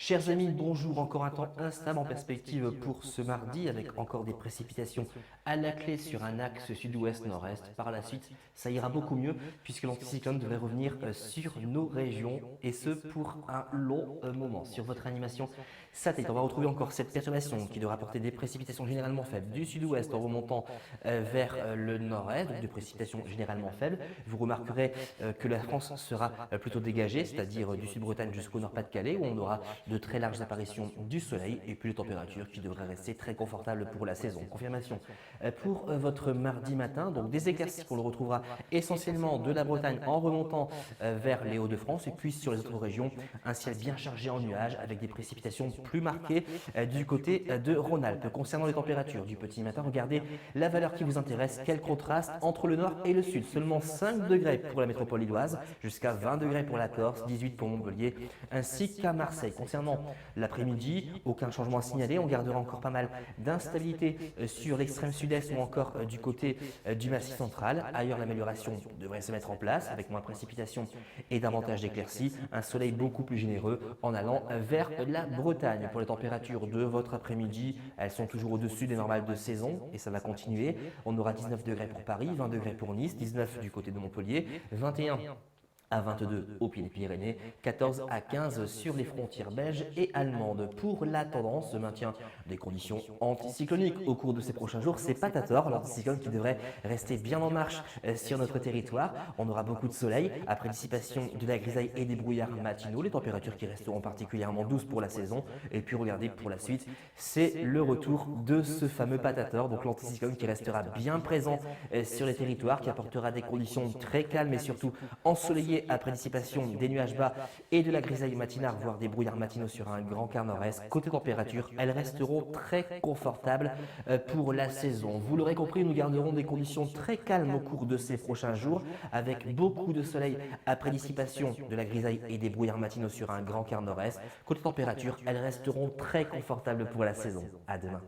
Chers amis, bonjour. Encore un temps instable en perspective pour ce mardi avec encore des précipitations à la clé sur un axe sud-ouest-nord-est. Par la suite, ça ira beaucoup mieux puisque l'anticyclone devrait revenir sur nos régions et ce pour un long moment. Sur votre animation satellite, on va retrouver encore cette perturbation qui devra apporter des précipitations généralement faibles du sud-ouest en remontant vers le nord-est, donc des précipitations généralement faibles. Vous remarquerez que la France sera plutôt dégagée, c'est-à-dire du sud-Bretagne jusqu'au nord-Pas-de-Calais où on aura de très larges apparitions du soleil et puis les températures qui devraient rester très confortables pour la saison. Confirmation pour votre mardi matin, donc des éclaircies qu'on le retrouvera essentiellement de la Bretagne en remontant vers les Hauts-de-France et puis sur les autres régions, un ciel bien chargé en nuages avec des précipitations plus marquées du côté de Rhône-Alpes. Concernant les températures du petit matin, regardez la valeur qui vous intéresse, quel contraste entre le nord et le sud. Seulement 5 degrés pour la métropole lilloise, jusqu'à 20 degrés pour la Corse, 18 pour Montpellier, ainsi qu'à Marseille. Concernant l'après-midi, aucun changement à signaler. On gardera encore pas mal d'instabilité sur l'extrême sud-est ou encore du côté du Massif central. Ailleurs, l'amélioration devrait se mettre en place avec moins de précipitations et davantage d'éclaircies. Un soleil beaucoup plus généreux en allant vers la Bretagne. Pour les températures de votre après-midi, elles sont toujours au-dessus des normales de saison et ça va continuer. On aura 19 degrés pour Paris, 20 degrés pour Nice, 19 du côté de Montpellier, 21 à 22 au pied des Pyrénées, 14 à 15 sur les frontières belges et allemandes. Pour la tendance de maintien des conditions anticycloniques au cours de ces prochains jours, c'est pas à tort, l'anticyclone qui devrait rester bien en marche sur notre territoire. On aura beaucoup de soleil, après dissipation de la grisaille et des brouillards matinaux, les températures qui resteront particulièrement douces pour la saison. Et puis regardez pour la suite, c'est le retour de ce fameux patator, donc l'anticyclone qui restera bien présent sur les territoires, qui apportera des conditions très calmes et surtout ensoleillées après dissipation des nuages bas et de la grisaille matinale, voire des brouillards matinaux sur un grand quart nord-est. Côté température, elles resteront très confortables pour la saison. Vous l'aurez compris, nous garderons des conditions très calmes au cours de ces prochains jours, avec beaucoup de soleil après dissipation de la grisaille et des brouillards matinaux sur un grand quart nord-est. Côté température, elles resteront très confortables pour la saison. À demain.